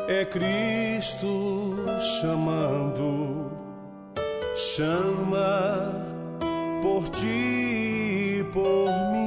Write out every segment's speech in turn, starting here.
É Cristo chamando, chama por ti e por mim.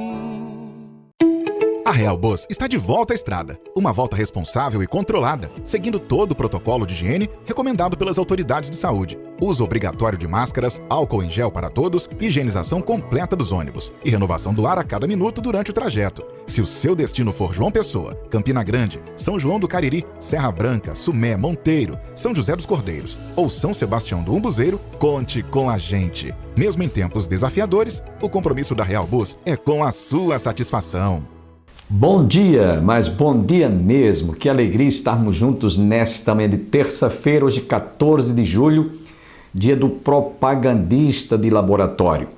A Real Bus está de volta à estrada. Uma volta responsável e controlada, seguindo todo o protocolo de higiene recomendado pelas autoridades de saúde. Uso obrigatório de máscaras, álcool em gel para todos, higienização completa dos ônibus e renovação do ar a cada minuto durante o trajeto. Se o seu destino for João Pessoa, Campina Grande, São João do Cariri, Serra Branca, Sumé, Monteiro, São José dos Cordeiros ou São Sebastião do Umbuzeiro, conte com a gente. Mesmo em tempos desafiadores, o compromisso da Real Bus é com a sua satisfação. Bom dia, mas bom dia mesmo. Que alegria estarmos juntos nesta manhã de terça-feira, hoje 14 de julho, dia do propagandista de laboratório.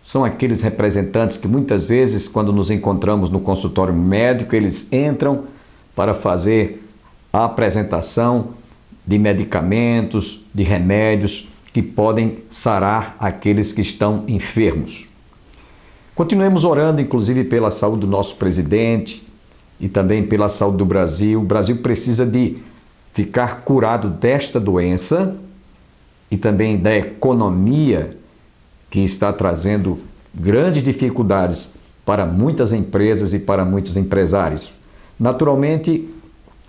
São aqueles representantes que muitas vezes, quando nos encontramos no consultório médico, eles entram para fazer a apresentação de medicamentos, de remédios que podem sarar aqueles que estão enfermos. Continuemos orando, inclusive, pela saúde do nosso presidente e também pela saúde do Brasil. O Brasil precisa de ficar curado desta doença e também da economia que está trazendo grandes dificuldades para muitas empresas e para muitos empresários. Naturalmente,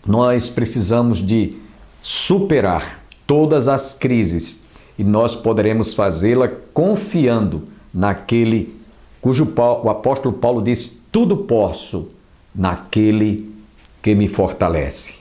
nós precisamos de superar todas as crises e nós poderemos fazê-la confiando naquele cujo o apóstolo Paulo diz: tudo posso naquele que me fortalece.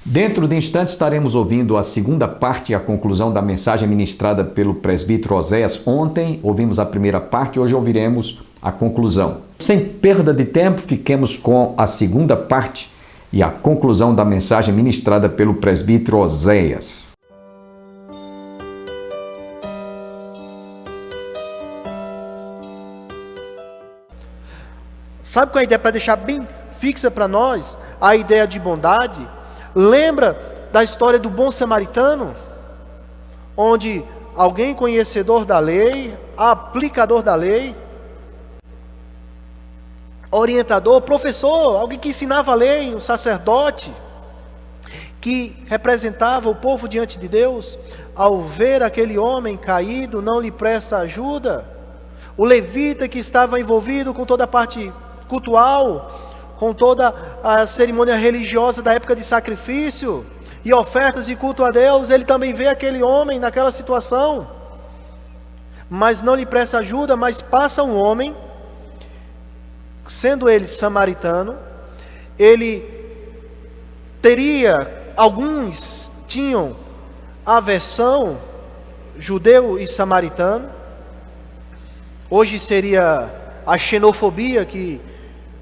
Dentro de instantes estaremos ouvindo a segunda parte e a conclusão da mensagem ministrada pelo presbítero Oséias. Ontem ouvimos a primeira parte, hoje ouviremos a conclusão. Sem perda de tempo, fiquemos com a segunda parte e a conclusão da mensagem ministrada pelo presbítero Oséias. Sabe qual é a ideia para deixar bem fixa para nós? A ideia de bondade. Lembra da história do bom samaritano? Onde alguém conhecedor da lei, aplicador da lei, orientador, professor, alguém que ensinava a lei, um sacerdote, que representava o povo diante de Deus, ao ver aquele homem caído, não lhe presta ajuda. O levita que estava envolvido com toda a parte cultual, com toda a cerimônia religiosa da época de sacrifício e ofertas de culto a Deus, ele também vê aquele homem naquela situação, mas não lhe presta ajuda. Mas passa um homem, sendo ele samaritano, ele teria, alguns tinham aversão, judeu e samaritano, hoje seria a xenofobia que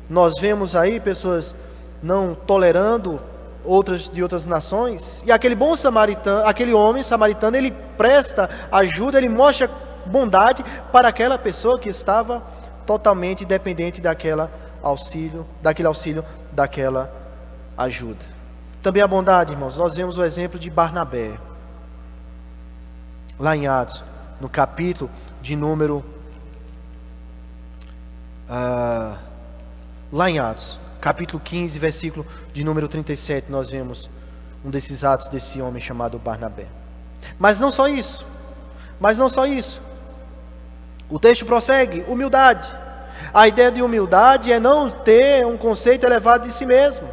nós vemos aí, pessoas não tolerando outras de outras nações. E aquele bom samaritano, aquele homem samaritano, ele presta ajuda, ele mostra bondade para aquela pessoa que estava totalmente dependente daquele auxílio, daquela ajuda. Também a bondade, irmãos, nós vemos o exemplo de Barnabé, lá em Atos, no capítulo de número lá em Atos, capítulo 15, versículo de número 37, nós vemos um desses atos desse homem chamado Barnabé. Mas não só isso. O texto prossegue: humildade. A ideia de humildade é não ter um conceito elevado de si mesmo.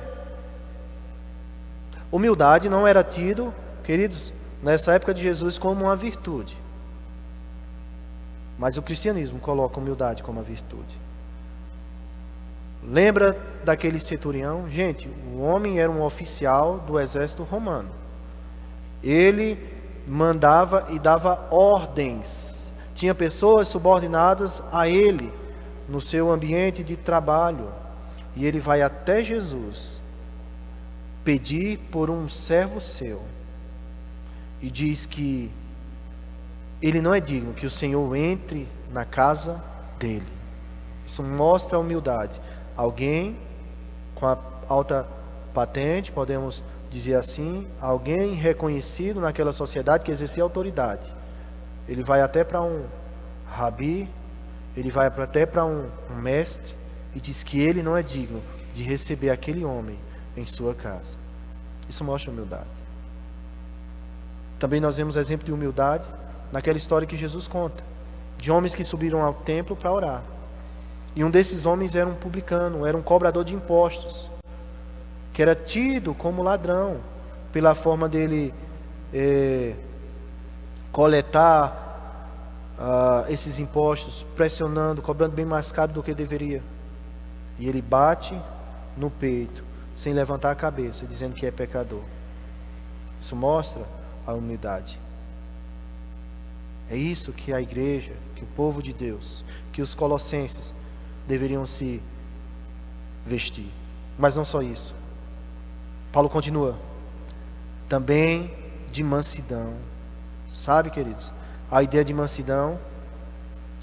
Humildade não era tido, queridos, nessa época de Jesus, como uma virtude. Mas o cristianismo coloca humildade como uma virtude. Lembra daquele centurião? Gente, o homem era um oficial do exército romano. Ele mandava e dava ordens. Tinha pessoas subordinadas a ele no seu ambiente de trabalho. E ele vai até Jesus pedir por um servo seu. E diz que ele não é digno que o Senhor entre na casa dele. Isso mostra a humildade. Alguém com a alta patente, podemos dizer assim, alguém reconhecido naquela sociedade que exercia autoridade. Ele vai até para um rabi, ele vai até para um mestre e diz que ele não é digno de receber aquele homem em sua casa. Isso mostra humildade. Também nós vemos exemplo de humildade naquela história que Jesus conta, de homens que subiram ao templo para orar. E um desses homens era um publicano, era um cobrador de impostos, que era tido como ladrão, pela forma dele coletar esses impostos, pressionando, cobrando bem mais caro do que deveria. E ele bate no peito, sem levantar a cabeça, dizendo que é pecador. Isso mostra a humildade. É isso que a igreja, que o povo de Deus, que os colossenses deveriam se vestir. Mas não só isso. Paulo continua. Também de mansidão. Sabe, queridos? A ideia de mansidão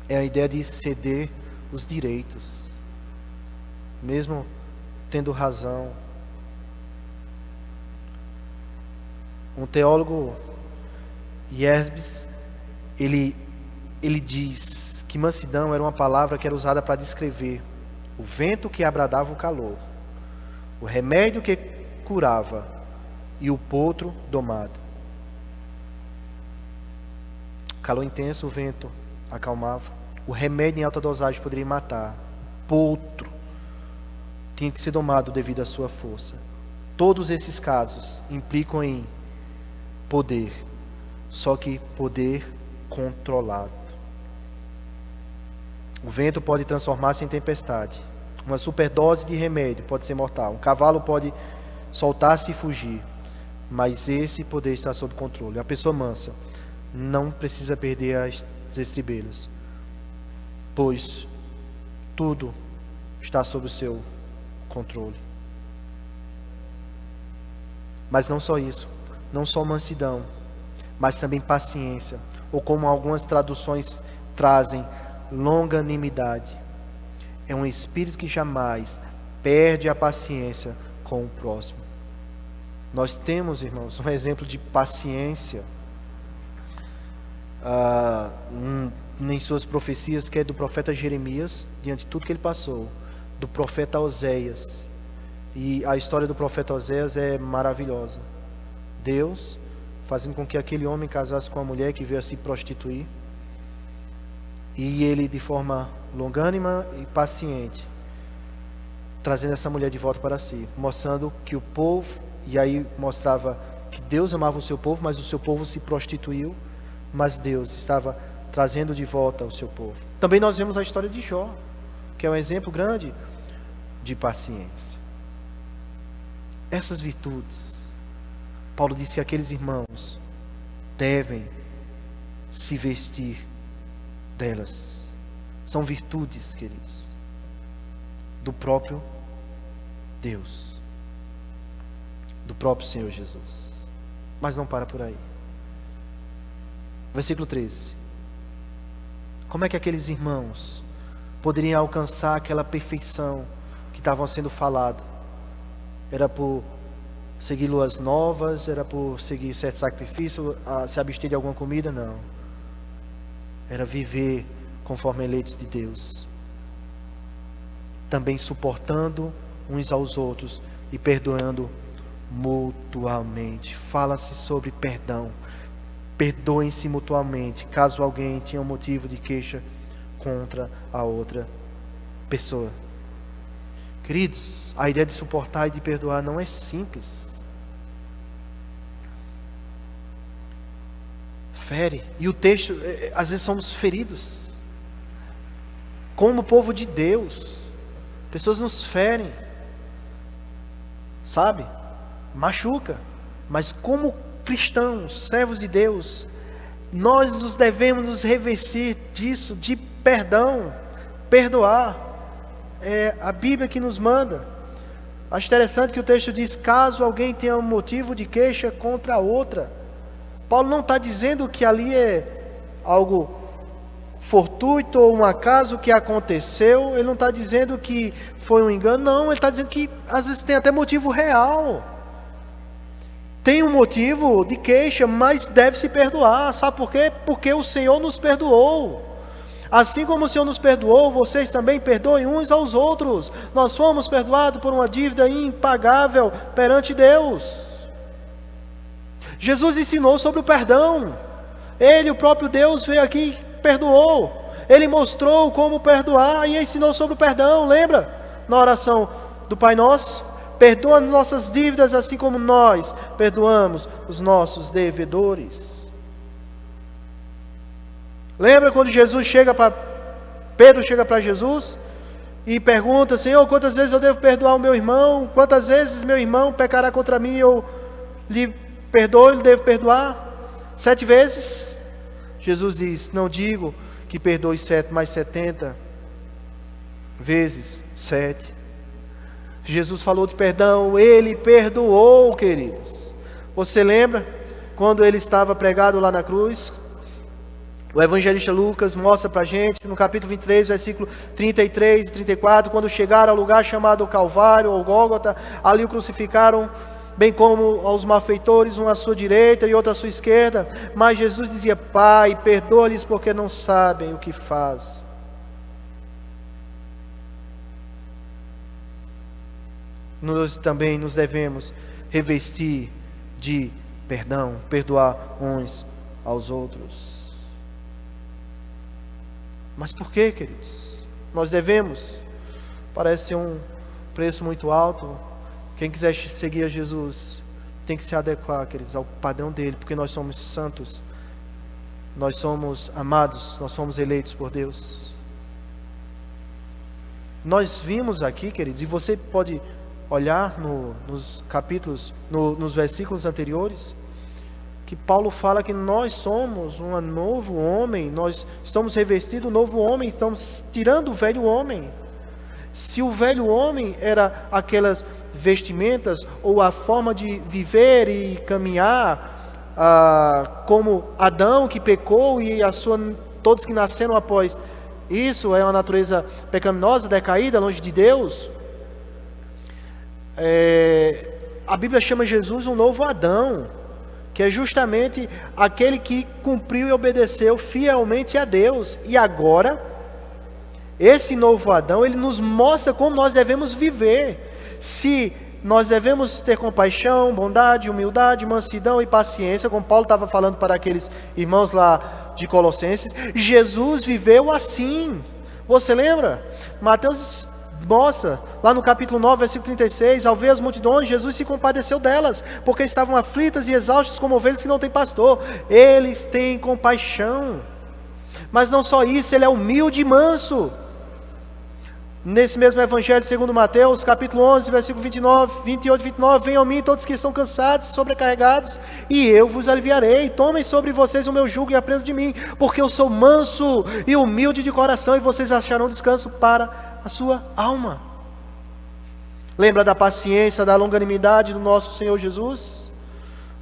é a ideia de ceder os direitos, mesmo tendo razão. Um teólogo, Yerbes, ele diz que mansidão era uma palavra que era usada para descrever o vento que abradava o calor, o remédio que curava e o potro domado. Calor intenso, o vento acalmava. O remédio em alta dosagem poderia matar. Potro tinha que ser domado devido à sua força. Todos esses casos implicam em poder, só que poder controlado. O vento pode transformar-se em tempestade. Uma superdose de remédio pode ser mortal. Um cavalo pode soltar-se e fugir, mas esse poder está sob controle. A pessoa mansa não precisa perder as estribeiras, pois tudo está sob o seu controle. Mas não só isso, não só mansidão, mas também paciência, ou como algumas traduções trazem, longanimidade. É um espírito que jamais perde a paciência com o próximo. Nós temos, irmãos, um exemplo de paciência em suas profecias, que é do profeta Jeremias, diante de tudo que ele passou, do profeta Oséias. E a história do profeta Oséias é maravilhosa. Deus fazendo com que aquele homem casasse com uma mulher que veio a se prostituir, e ele, de forma longânima e paciente, trazendo essa mulher de volta para si, mostrando que o povo, e aí mostrava que Deus amava o seu povo, mas o seu povo se prostituiu, mas Deus estava trazendo de volta o seu povo. Também nós vemos a história de Jó, que é um exemplo grande de paciência. Essas virtudes, Paulo disse que aqueles irmãos devem se vestir delas. São virtudes, queridos, do próprio Deus, do próprio Senhor Jesus. Mas não para por aí. Versículo 13. Como é que aqueles irmãos poderiam alcançar aquela perfeição que estavam sendo falada? Era por seguir luas novas? Era por seguir certo sacrifício? Se abster de alguma comida? Não. Era viver conforme eleitos de Deus. Também suportando uns aos outros e perdoando mutuamente. Fala-se sobre perdão. Perdoem-se mutuamente, caso alguém tenha um motivo de queixa contra a outra pessoa. Queridos, a ideia de suportar e de perdoar não é simples. Fere. E o texto, às vezes somos feridos. Como povo de Deus, pessoas nos ferem, sabe? Machuca. Mas como cristãos, servos de Deus, nós nos devemos nos revestir disso, de perdão, perdoar. É a Bíblia que nos manda. Acho interessante que o texto diz: caso alguém tenha um motivo de queixa contra a outra. Paulo não está dizendo que ali é algo fortuito ou um acaso que aconteceu. Ele não está dizendo que foi um engano. Não, ele está dizendo que às vezes tem até motivo real. Tem um motivo de queixa, mas deve se perdoar. Sabe por quê? Porque o Senhor nos perdoou. Assim como o Senhor nos perdoou, vocês também perdoem uns aos outros. Nós fomos perdoados por uma dívida impagável perante Deus. Jesus ensinou sobre o perdão. Ele, o próprio Deus, veio aqui e perdoou. Ele mostrou como perdoar e ensinou sobre o perdão. Lembra? Na oração do Pai Nosso? Perdoa as nossas dívidas assim como nós perdoamos os nossos devedores. Lembra quando Pedro chega para Jesus e pergunta: Senhor, quantas vezes eu devo perdoar o meu irmão? Quantas vezes meu irmão pecará contra mim e eu lhe perdoo, ele devo perdoar? 7 vezes? Jesus diz: não digo que perdoe 7, mas 70 vezes 7. Jesus falou de perdão, Ele perdoou, queridos. Você lembra quando Ele estava pregado lá na cruz? O evangelista Lucas mostra para a gente, no capítulo 23, versículo 33 e 34, quando chegaram ao lugar chamado Calvário, ou Gólgota, ali o crucificaram, bem como aos malfeitores, um à sua direita e outro à sua esquerda. Mas Jesus dizia: Pai, perdoa-lhes porque não sabem o que faz. Nós também nos devemos revestir de perdão, perdoar uns aos outros. Mas por que, queridos? Nós devemos. Parece ser um preço muito alto. Quem quiser seguir a Jesus tem que se adequar, queridos, ao padrão dele, porque nós somos santos, nós somos amados, nós somos eleitos por Deus. Nós vimos aqui, queridos, e você pode olhar nos capítulos, nos versículos anteriores, que Paulo fala que nós somos um novo homem, nós estamos revestidos do novo homem, estamos tirando o velho homem. Se o velho homem era aquelas vestimentas ou a forma de viver e caminhar, como Adão que pecou e todos que nasceram após isso, é uma natureza pecaminosa, decaída, longe de Deus. A Bíblia chama Jesus um novo Adão, que é justamente aquele que cumpriu e obedeceu fielmente a Deus. E agora, esse novo Adão, ele nos mostra como nós devemos viver. Se nós devemos ter compaixão, bondade, humildade, mansidão e paciência, como Paulo estava falando para aqueles irmãos lá de Colossenses, Jesus viveu assim. Você lembra? Mateus mostra, lá no capítulo 9, versículo 36, ao ver as multidões, Jesus se compadeceu delas, porque estavam aflitas e exaustas como ovelhas que não têm pastor. Eles têm compaixão. Mas não só isso, ele é humilde e manso. Nesse mesmo evangelho segundo Mateus, capítulo 11, versículo 28 e 29, venham a mim todos que estão cansados e sobrecarregados, e eu vos aliviarei. Tomem sobre vocês o meu jugo e aprendam de mim, porque eu sou manso e humilde de coração, e vocês acharão descanso para a sua alma. Lembra da paciência, da longanimidade do nosso Senhor Jesus?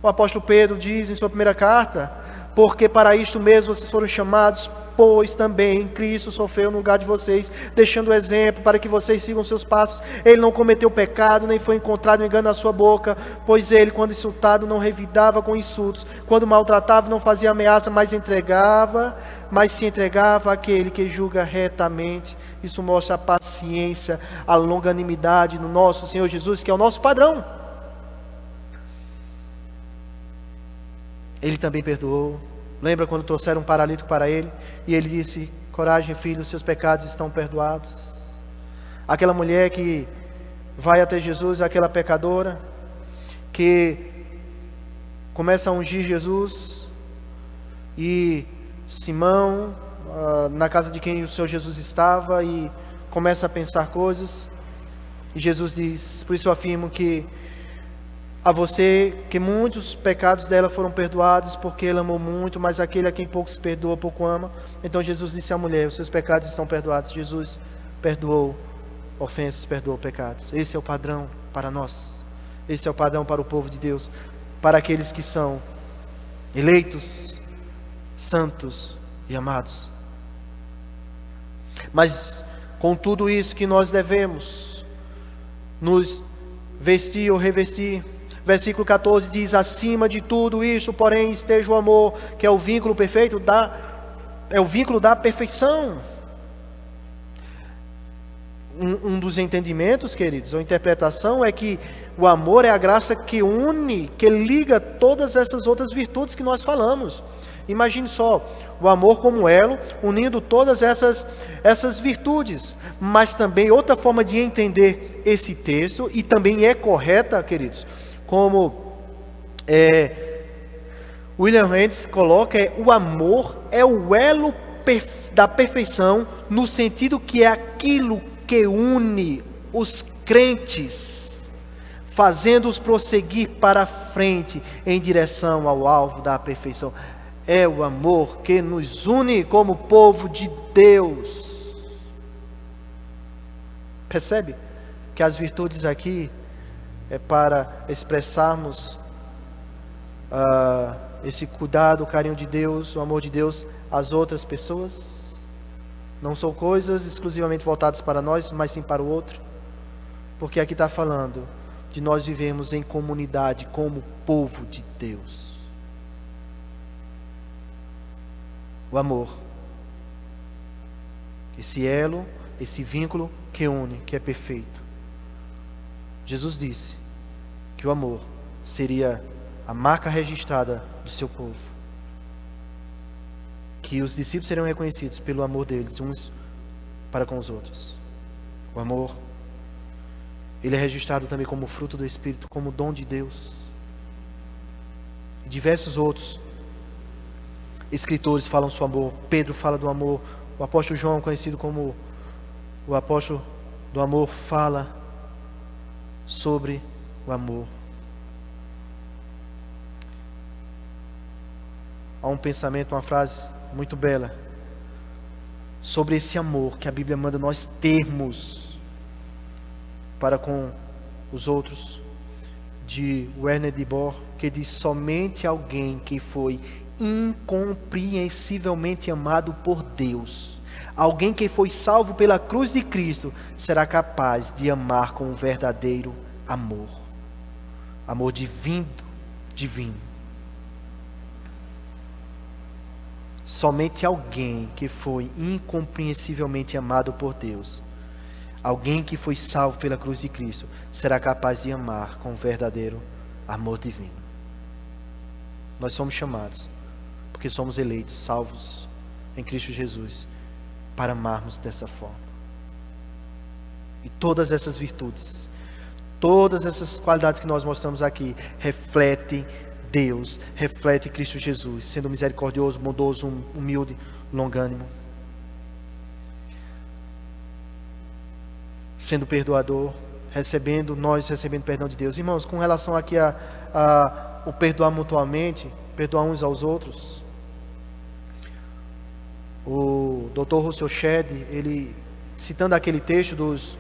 O apóstolo Pedro diz em sua primeira carta: porque para isto mesmo vocês foram chamados, pois também Cristo sofreu no lugar de vocês, deixando o exemplo para que vocês sigam seus passos. Ele não cometeu pecado, nem foi encontrado engano na sua boca, pois ele, quando insultado, não revidava com insultos, quando maltratava, não fazia ameaça, mas se entregava àquele que julga retamente. Isso mostra a paciência, a longanimidade no nosso Senhor Jesus, que é o nosso padrão. Ele também perdoou. Lembra quando trouxeram um paralítico para ele e ele disse: coragem, filho, os seus pecados estão perdoados. Aquela mulher que vai até Jesus, aquela pecadora que começa a ungir Jesus, e Simão, na casa de quem o Senhor Jesus estava, e começa a pensar coisas, e Jesus diz: por isso eu afirmo que a você, que muitos pecados dela foram perdoados, porque ela amou muito, mas aquele a quem pouco se perdoa, pouco ama. Então Jesus disse à mulher: os seus pecados estão perdoados. Jesus perdoou ofensas, perdoou pecados. Esse é o padrão para nós. Esse é o padrão para o povo de Deus, para aqueles que são eleitos, santos e amados. Mas com tudo isso que nós devemos nos vestir ou revestir. Versículo 14 diz: acima de tudo isso, porém, esteja o amor, que é o vínculo perfeito, é o vínculo da perfeição. Um dos entendimentos, queridos, ou interpretação, é que o amor é a graça que une, que liga todas essas outras virtudes que nós falamos. Imagine só, o amor como elo, unindo todas essas virtudes. Mas também outra forma de entender esse texto, e também é correta, queridos, como William Hands coloca, o amor é o elo da perfeição, no sentido que é aquilo que une os crentes, fazendo-os prosseguir para frente em direção ao alvo da perfeição. É o amor que nos une como povo de Deus. Percebe que as virtudes aqui é para expressarmos esse cuidado, o carinho de Deus, o amor de Deus às outras pessoas. Não são coisas exclusivamente voltadas para nós, mas sim para o outro. Porque aqui está falando de nós vivermos em comunidade como povo de Deus. O amor. Esse elo, esse vínculo que une, que é perfeito. Jesus disse que o amor seria a marca registrada do seu povo. Que os discípulos seriam reconhecidos pelo amor deles, uns para com os outros. O amor, ele é registrado também como fruto do Espírito, como dom de Deus. E diversos outros escritores falam sobre o amor. Pedro fala do amor. O apóstolo João, conhecido como o apóstolo do amor, fala sobre o amor. Há um pensamento, uma frase muito bela sobre esse amor que a Bíblia manda nós termos para com os outros, de Werner de Boer, que diz: somente alguém que foi incompreensivelmente amado por Deus, alguém que foi salvo pela cruz de Cristo, será capaz de amar com um verdadeiro amor. Amor divino. Somente alguém que foi incompreensivelmente amado por Deus, alguém que foi salvo pela cruz de Cristo, será capaz de amar com um verdadeiro amor divino. Nós somos chamados, porque somos eleitos, salvos em Cristo Jesus, para amarmos dessa forma. E todas essas virtudes, todas essas qualidades que nós mostramos aqui, refletem Deus, reflete Cristo Jesus, sendo misericordioso, bondoso, humilde, longânimo, sendo perdoador, nós recebendo perdão de Deus. Irmãos, com relação aqui o perdoar mutuamente, perdoar uns aos outros, o Dr. Russell Shedd, ele, citando aquele texto dos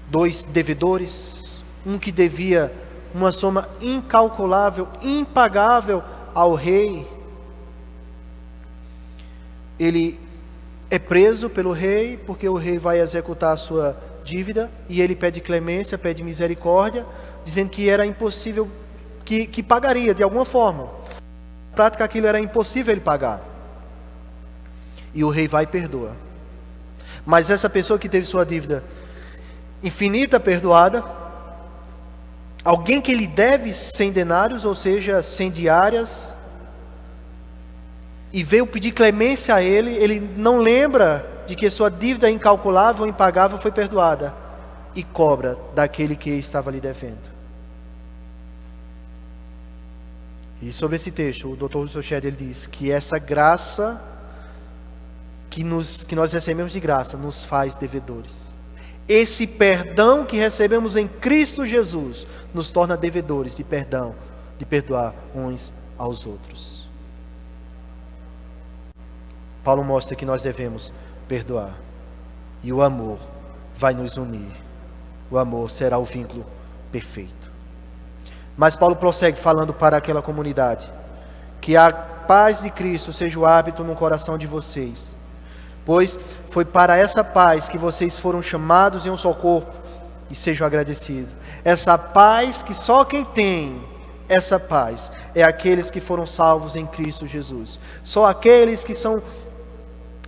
dois devedores, um que devia uma soma incalculável, impagável ao rei, ele é preso pelo rei, porque o rei vai executar a sua dívida, e ele pede clemência, pede misericórdia, dizendo que era impossível, que pagaria de alguma forma. Na prática, aquilo era impossível ele pagar. E o rei vai e perdoa. Mas essa pessoa que teve sua dívida infinita perdoada, alguém que lhe deve 100 denários, ou seja, 100 diárias, e veio pedir clemência a ele, ele não lembra de que sua dívida incalculável, impagável foi perdoada, e cobra daquele que estava lhe devendo. E sobre esse texto, o Dr. Russell Shedd, ele diz que essa graça que nós recebemos de graça nos faz devedores. Esse perdão que recebemos em Cristo Jesus nos torna devedores de perdão, de perdoar uns aos outros. Paulo mostra que nós devemos perdoar, e o amor vai nos unir. O amor será o vínculo perfeito. Mas Paulo prossegue falando para aquela comunidade: que a paz de Cristo seja o hábito no coração de vocês, pois foi para essa paz que vocês foram chamados em um só corpo, e sejam agradecidos. Essa paz que só quem tem essa paz é aqueles que foram salvos em Cristo Jesus. Só aqueles que são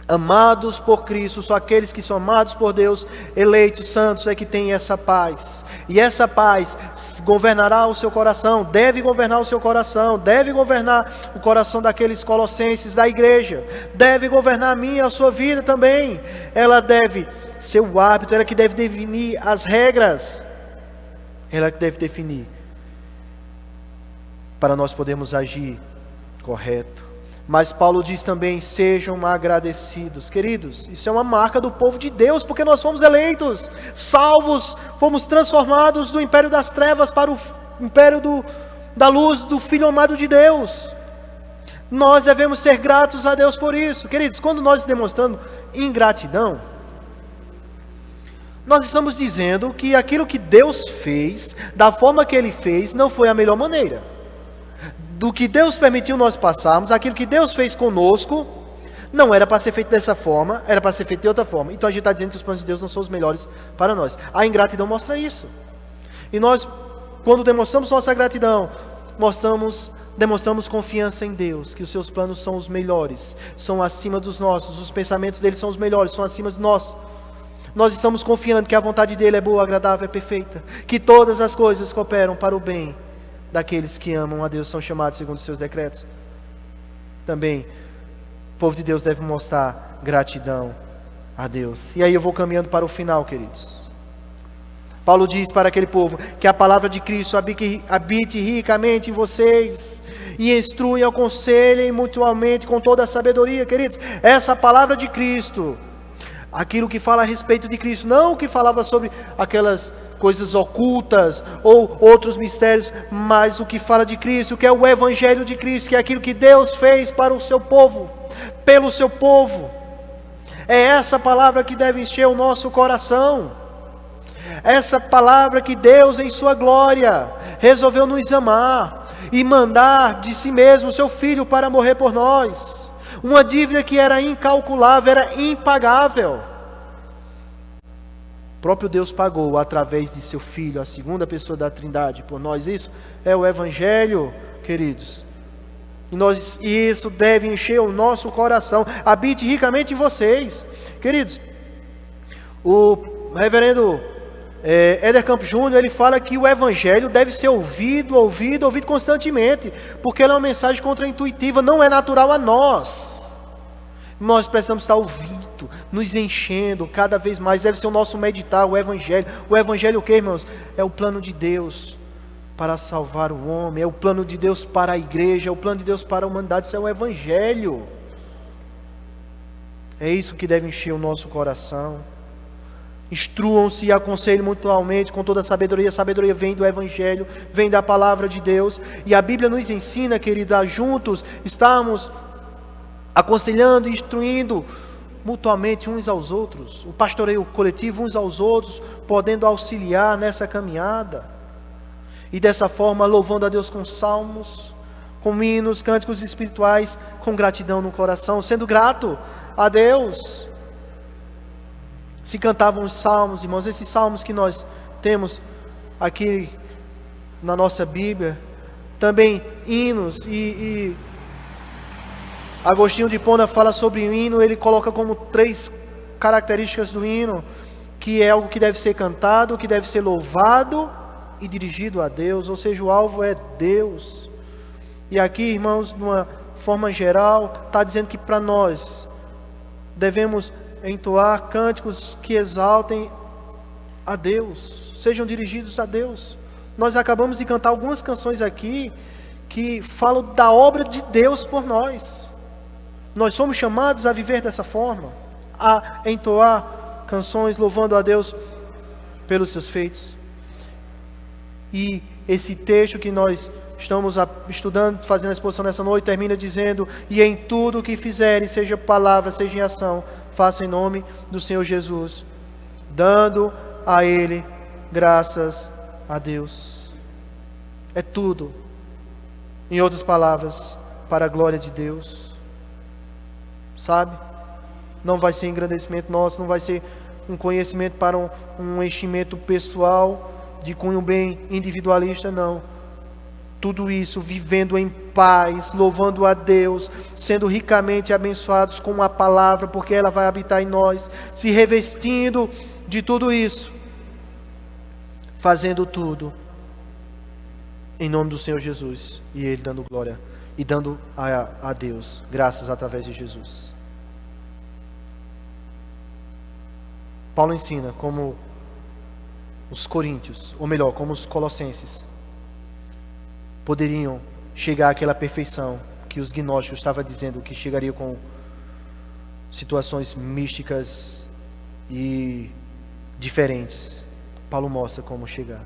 Amados por Cristo, só aqueles que são amados por Deus, eleitos, santos, é que têm essa paz. E essa paz governará o seu coração, deve governar o seu coração, deve governar o coração daqueles colossenses da igreja, deve governar a minha e a sua vida também. Ela deve ser o árbitro, ela que deve definir as regras, ela que deve definir para nós podermos agir correto. Mas Paulo diz também, sejam agradecidos. Queridos, isso é uma marca do povo de Deus, porque nós fomos eleitos, salvos, fomos transformados do império das trevas para o império da luz do Filho amado de Deus. Nós devemos ser gratos a Deus por isso. Queridos, quando nós demonstramos ingratidão, nós estamos dizendo que aquilo que Deus fez, da forma que Ele fez, não foi a melhor maneira. Do que Deus permitiu nós passarmos, aquilo que Deus fez conosco, não era para ser feito dessa forma, era para ser feito de outra forma. Então a gente está dizendo que os planos de Deus não são os melhores para nós. A ingratidão mostra isso. E nós, quando demonstramos nossa gratidão, demonstramos confiança em Deus, que os seus planos são os melhores, são acima dos nossos, os pensamentos dele são os melhores, são acima de nós. Nós estamos confiando que a vontade dele é boa, agradável, é perfeita, que todas as coisas cooperam para o bem daqueles que amam a Deus, são chamados segundo os seus decretos. Também, o povo de Deus deve mostrar gratidão a Deus. E aí eu vou caminhando para o final, queridos. Paulo diz para aquele povo, que a palavra de Cristo habite ricamente em vocês, e instruem, aconselhem mutuamente com toda a sabedoria. Queridos, essa palavra de Cristo, aquilo que fala a respeito de Cristo, não o que falava sobre aquelas coisas ocultas ou outros mistérios, mas o que fala de Cristo, que é o Evangelho de Cristo, que é aquilo que Deus fez para o seu povo, pelo seu povo. É essa palavra que deve encher o nosso coração, essa palavra que Deus em sua glória resolveu nos amar e mandar de si mesmo o seu Filho para morrer por nós, uma dívida que era incalculável, era impagável. O próprio Deus pagou através de seu Filho, a segunda pessoa da Trindade, por nós. Isso é o Evangelho, queridos. E isso deve encher o nosso coração. Habite ricamente em vocês. Queridos, o reverendo Éder Campos Júnior, ele fala que o Evangelho deve ser ouvido constantemente, porque ele é uma mensagem contraintuitiva, não é natural a nós. Nós precisamos estar ouvindo, nos enchendo cada vez mais. Deve ser o nosso meditar, o Evangelho. O Evangelho o que, irmãos? É o plano de Deus para salvar o homem, é o plano de Deus para a igreja, é o plano de Deus para a humanidade. Isso é o Evangelho. É isso que deve encher o nosso coração. Instruam-se e aconselhem mutuamente com toda a sabedoria. A sabedoria vem do Evangelho, vem da palavra de Deus. E a Bíblia nos ensina, queridos, a juntos estarmos aconselhando e instruindo mutuamente uns aos outros, o pastoreio coletivo uns aos outros, podendo auxiliar nessa caminhada, e dessa forma louvando a Deus com salmos, com hinos, cânticos espirituais, com gratidão no coração, sendo grato a Deus. Se cantavam os salmos, irmãos, esses salmos que nós temos aqui na nossa Bíblia, também hinos e Agostinho de Hipona fala sobre o hino, ele coloca como 3 características do hino, que é algo que deve ser cantado, que deve ser louvado e dirigido a Deus, ou seja, o alvo é Deus. E aqui, irmãos, de uma forma geral, está dizendo que para nós devemos entoar cânticos que exaltem a Deus, sejam dirigidos a Deus. Nós acabamos de cantar algumas canções aqui que falam da obra de Deus por nós. Nós somos chamados a viver dessa forma, a entoar canções louvando a Deus pelos seus feitos. E esse texto que nós estamos estudando, fazendo a exposição nessa noite, termina dizendo: e em tudo o que fizerem, seja palavra, seja em ação, faça em nome do Senhor Jesus, dando a Ele graças a Deus. É tudo, em outras palavras, para a glória de Deus. Sabe? Não vai ser engrandecimento nosso, não vai ser um conhecimento para um enchimento pessoal, de cunho bem individualista, não. tudo isso vivendo em paz, louvando a Deus, sendo ricamente abençoados com a palavra, porque ela vai habitar em nós, se revestindo de tudo isso, fazendo tudo em nome do Senhor Jesus, e Ele dando glória e dando a Deus graças através de Jesus. Paulo ensina como os coríntios, ou melhor, como os colossenses, poderiam chegar àquela perfeição que os gnósticos estavam dizendo que chegaria com situações místicas e diferentes. Paulo mostra como chegar.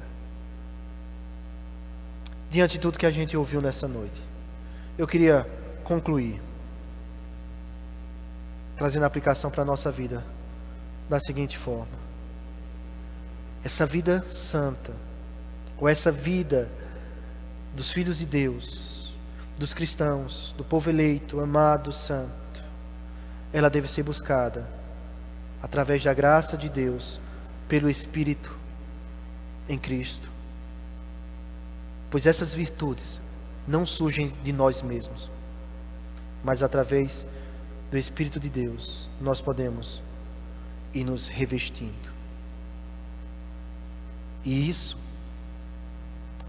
Diante de tudo que a gente ouviu nessa noite, eu queria concluir trazendo a aplicação para a nossa vida da seguinte forma: essa vida santa, ou essa vida dos filhos de Deus, dos cristãos, do povo eleito, amado, santo, ela deve ser buscada através da graça de Deus, pelo Espírito em Cristo. Pois essas virtudes não surgem de nós mesmos, mas através do Espírito de Deus nós podemos ir nos revestindo. E isso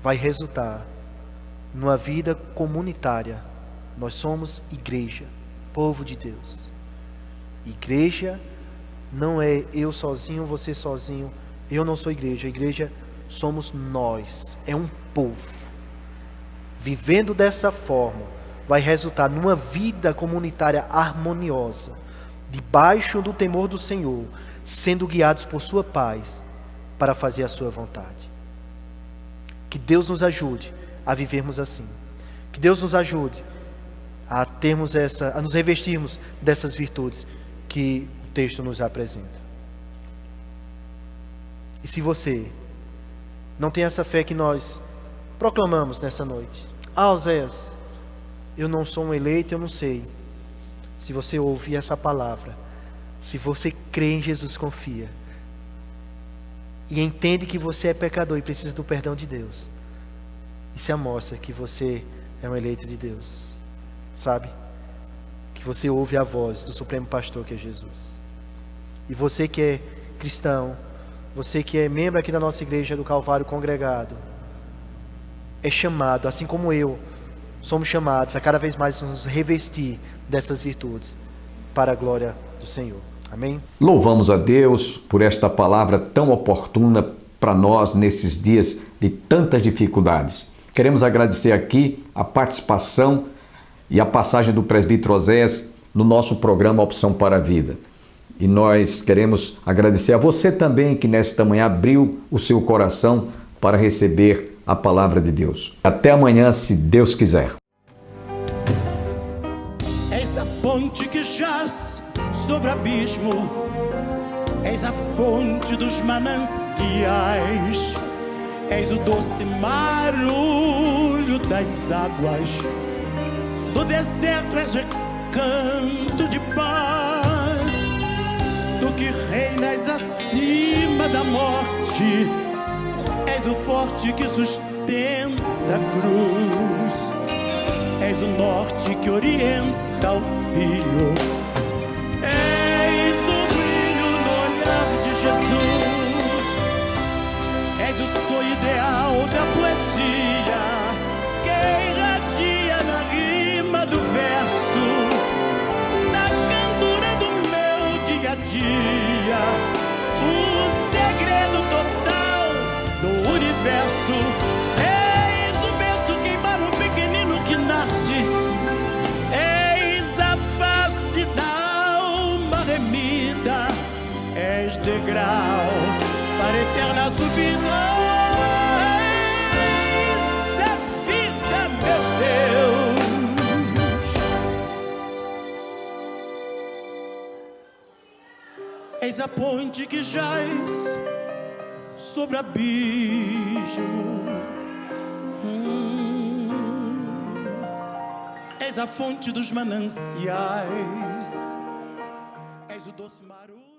vai resultar numa vida comunitária. Nós somos igreja, povo de Deus. Igreja não é eu sozinho, você sozinho. Eu não sou igreja. A igreja somos nós. É um povo. Vivendo dessa forma, vai resultar numa vida comunitária harmoniosa, debaixo do temor do Senhor, sendo guiados por sua paz para fazer a sua vontade. Que Deus nos ajude a vivermos assim. Que Deus nos ajude a termos a nos revestirmos dessas virtudes que o texto nos apresenta. E se você não tem essa fé que nós proclamamos nessa noite: Oséias, eu não sou um eleito, eu não sei. Se você ouvir essa palavra, se você crê em Jesus, confia e entende que você é pecador e precisa do perdão de Deus, isso mostra que você é um eleito de Deus, sabe? Que você ouve a voz do Supremo Pastor, que é Jesus. E você que é cristão, você que é membro aqui da nossa igreja do Calvário Congregado, é chamado, assim como eu, somos chamados a cada vez mais nos revestir dessas virtudes para a glória do Senhor. Amém? Louvamos a Deus por esta palavra tão oportuna para nós nesses dias de tantas dificuldades. Queremos agradecer aqui a participação e a passagem do presbítero Oséias no nosso programa Opção para a Vida. E nós queremos agradecer a você também que nesta manhã abriu o seu coração para receber a palavra de Deus. Até amanhã, se Deus quiser. És a ponte que jaz sobre o abismo, és a fonte dos mananciais, és o doce marulho das águas, do deserto és recanto de paz, tu que reinas acima da morte, és o forte que sustenta a cruz, és o norte que orienta o filho, és o brilho no olhar de Jesus, és o sonho ideal da poesia, que irradia na rima do verso, na candura do meu dia a dia, o segredo total do universo. Eis o berço queimar o pequenino que nasce, eis a face da alma remida, és degrau para a eterna subida, eis a vida, meu Deus. Eis a ponte que jaz sobre o abismo, és a fonte dos mananciais, és o doce marulho.